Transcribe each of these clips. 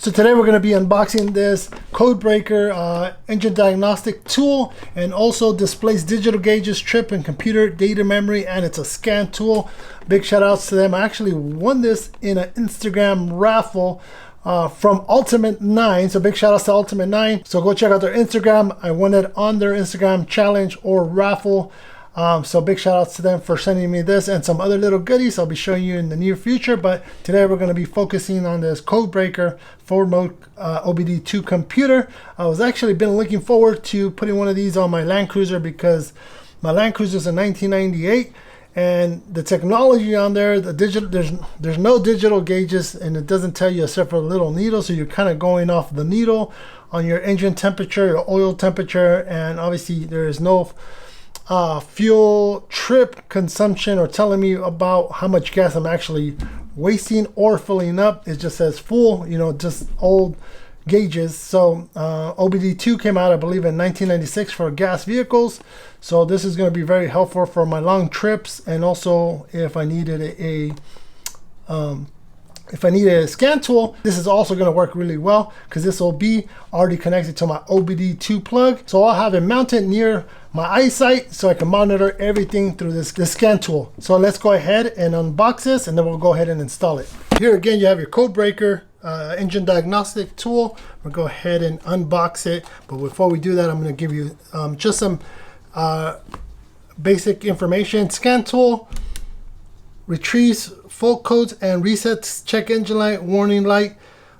So today we're going to be unboxing this Codebreaker engine diagnostic tool, and also displays digital gauges, trip and computer data memory, and it's a scan tool. Big shout outs to them. I actually won this in an Instagram raffle from Ultimate 9. So big shout outs to Ultimate 9. So go check out their Instagram. I won it on their Instagram challenge or raffle. So big shout outs to them for sending me this and some other little goodies I'll be showing you in the near future. But today we're going to be focusing on this Codebreaker 4-mode OBD2 computer. I was actually been looking forward to putting one of these on my Land Cruiser because my Land Cruiser is a 1998, and the technology on there, the digital, there's no digital gauges, and it doesn't tell you except for a little needle, so you're kind of going off the needle on your engine temperature, your oil temperature, and obviously there is no fuel trip consumption or telling me about how much gas I'm actually wasting or filling up. It just says full, you know, just old gauges. So OBD2 came out, I believe, in 1996 for gas vehicles. So this is going to be very helpful for my long trips, and also if I needed a scan tool, this is also going to work really well because this will be already connected to my OBD2 plug. So I'll have it mounted near my eyesight so I can monitor everything through this scan tool. So let's go ahead and unbox this, and then we'll go ahead and install it. Here again, you have your Codebreaker engine diagnostic tool. We'll go ahead and unbox it. But before we do that, I'm going to give you just some basic information. Scan tool retrieves fault codes and resets check engine light, warning light,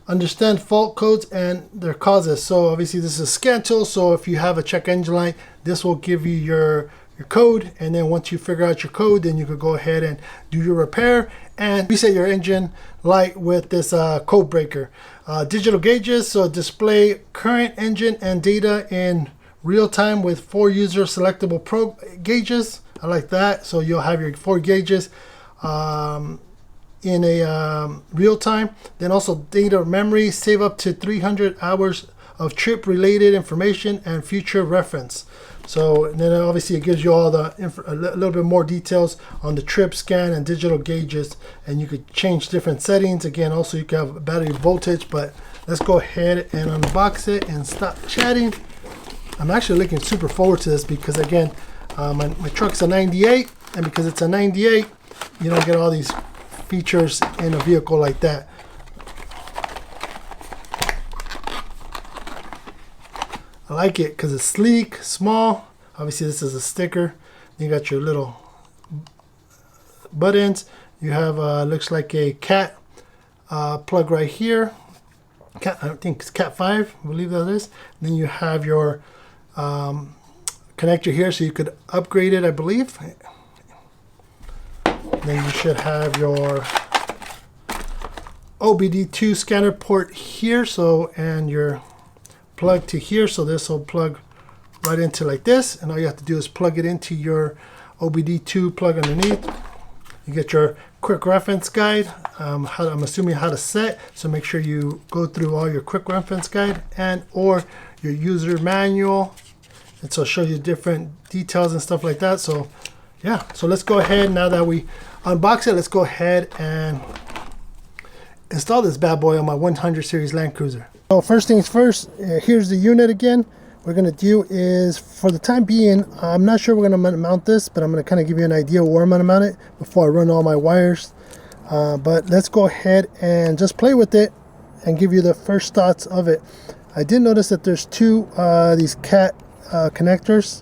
understand fault codes and their causes. So obviously this is a scan tool, so if you have a check engine light, this will give you your code, and then once you figure out your code, then you could go ahead and do your repair and reset your engine light with this Codebreaker. Digital gauges, so display current engine and data in real time with 4 user selectable gauges. I like that. So you'll have your 4 gauges in a real time. Then also data memory, save up to 300 hours of trip related information and future reference. So then obviously it gives you all the a little bit more details on the trip, scan, and digital gauges, and you could change different settings. Again, also you can have battery voltage. But let's go ahead and unbox it and stop chatting. I'm actually looking super forward to this because again, my truck's a 98, and because it's a 98, you don't get all these features in a vehicle like that. I like it because it's sleek, small. Obviously this is a sticker. You got your little buttons. You have looks like a cat plug right here. I think it's cat 5, I believe that is. Then you have your connector here, so you could upgrade it, I believe. Then you should have your OBD2 scanner port here, so, and your plug to here, so this will plug right into like this, and all you have to do is plug it into your OBD2 plug underneath. You get your quick reference guide. I'm assuming how to set, so make sure you go through all your quick reference guide and or your user manual, and so show you different details and stuff like that. So yeah, so let's go ahead, now that we unbox it, let's go ahead and install this bad boy on my 100 series Land Cruiser. So first things first, here's the unit again. What we're going to do is, for the time being, I'm not sure we're going to mount this, but I'm going to kind of give you an idea where I'm going to mount it before I run all my wires. But let's go ahead and just play with it and give you the first thoughts of it. I did notice that there's 2 these cat connectors.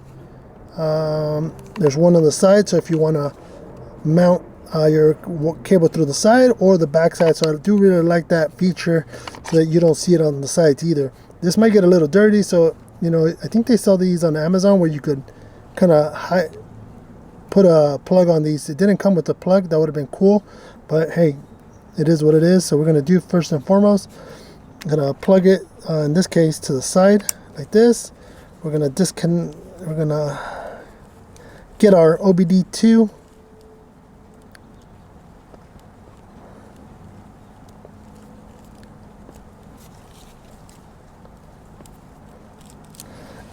There's one on the side, so if you want to mount your cable through the side or the back side. So I do really like that feature, so that you don't see it on the sides either. This might get a little dirty, so you know, I think they sell these on Amazon where you could kind of put a plug on these. It didn't come with a plug, that would have been cool, but hey, it is what it is. So we're going to do, first and foremost, I'm going to plug it in this case to the side like this. We're going to disconnect, we're going to get our OBD2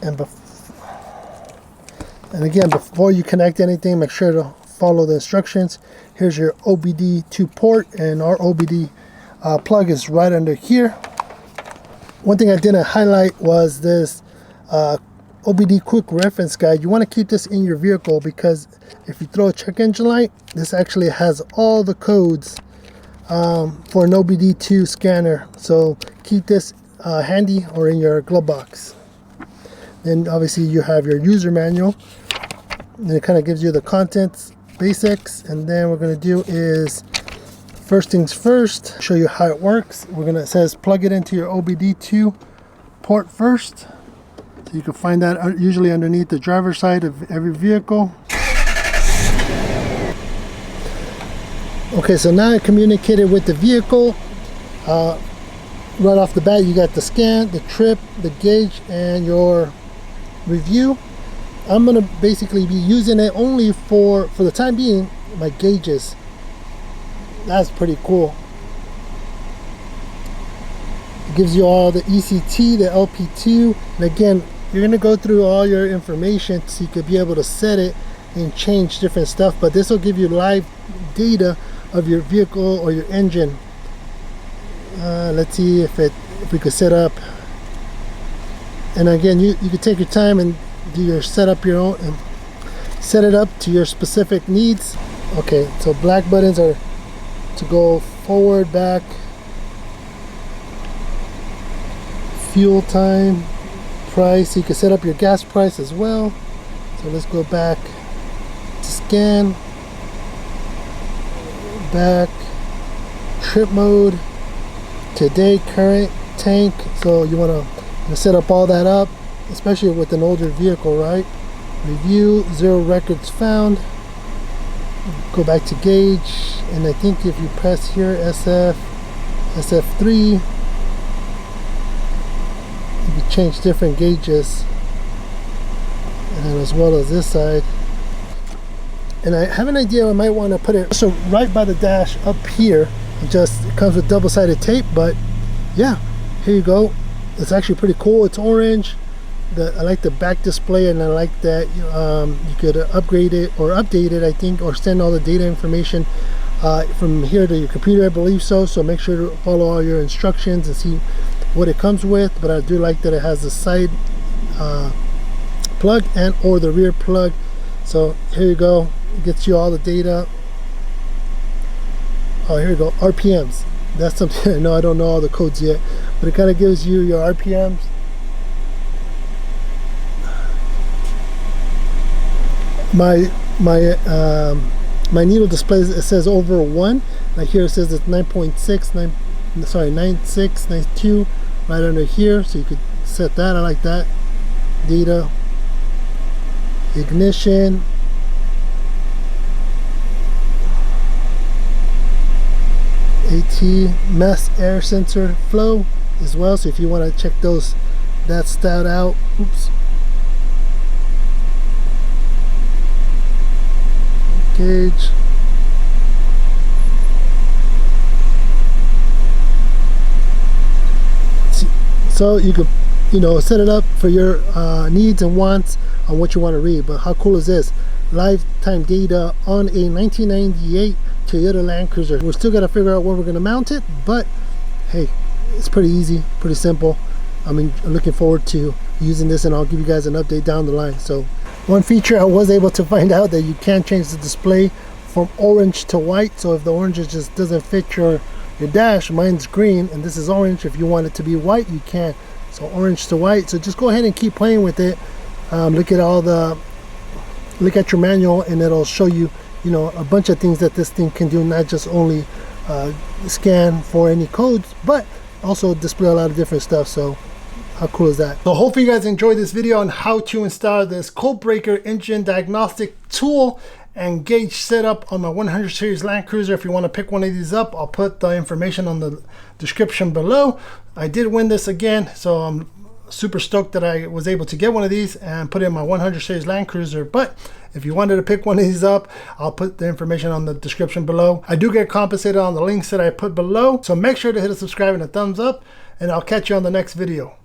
and again, before you connect anything, make sure to follow the instructions. Here's your OBD2 port, and our OBD plug is right under here. One thing I didn't highlight was this OBD quick reference guide. You want to keep this in your vehicle because if you throw a check engine light, this actually has all the codes for an OBD2 scanner. So keep this handy or in your glove box. Then obviously you have your user manual, and it kind of gives you the contents, basics, and then what we're going to do is, first things first, show you how it works. It says plug it into your OBD2 port first. So you can find that usually underneath the driver's side of every vehicle. Okay, so now I communicated with the vehicle. Right off the bat, you got the scan, the trip, the gauge, and your review. I'm gonna basically be using it only for the time being, my gauges. That's pretty cool. It gives you all the ECT, the LP2, and again, you're gonna go through all your information so you could be able to set it and change different stuff, but this will give you live data of your vehicle or your engine. Let's see if we could set up, and again, you could take your time and do your setup your own and set it up to your specific needs. Okay, so black buttons are to go forward, back, fuel time, price. You can set up your gas price as well. So let's go back to scan, back, trip mode, today, current, tank. So you want to set up all that up, especially with an older vehicle, right? Review, 0 records found. Go back to gauge, and I think if you press here SF, SF3, you can change different gauges, and as well as this side. And I have an idea, I might want to put it so right by the dash up here. It comes with double-sided tape, but yeah, here you go. It's actually pretty cool. It's orange. I like the back display, and I like that you could upgrade it or update it, I think, or send all the data information from here to your computer, I believe so. So make sure to follow all your instructions and see what it comes with. But I do like that it has the side plug and or the rear plug. So here you go. It gets you all the data. Oh, here we go. RPMs. That's something I know. I don't know all the codes yet, but it kind of gives you your RPMs. My needle displays, it says over 1. Like here it says it's 9.6, 96, 92, right under here. So you could set that. I like that. Data, ignition, AT, mass air sensor flow as well. So if you want to check that stat out, oops. Gauge. So you could, set it up for your needs and wants on what you want to read. But how cool is this? Lifetime data on a 1998 Toyota Land Cruiser. We're still got to figure out where we're going to mount it, but hey, it's pretty easy, pretty simple. I mean, I'm looking forward to using this, and I'll give you guys an update down the line. So one feature I was able to find out that you can change the display from orange to white. So if the orange just doesn't fit your dash, mine's green and this is orange. If you want it to be white, you can. So orange to white. So just go ahead and keep playing with it. Look at your manual, and it'll show you, a bunch of things that this thing can do, not just only scan for any codes, but also display a lot of different stuff. So how cool is that? So hopefully you guys enjoyed this video on how to install this Codebreaker engine diagnostic tool and gauge setup on my 100 series Land Cruiser. If you want to pick one of these up, I'll put the information on the description below. I did win this again, so I'm super stoked that I was able to get one of these and put it in my 100 series Land Cruiser. But if you wanted to pick one of these up, I'll put the information on the description below. I do get compensated on the links that I put below, so make sure to hit a subscribe and a thumbs up, and I'll catch you on the next video.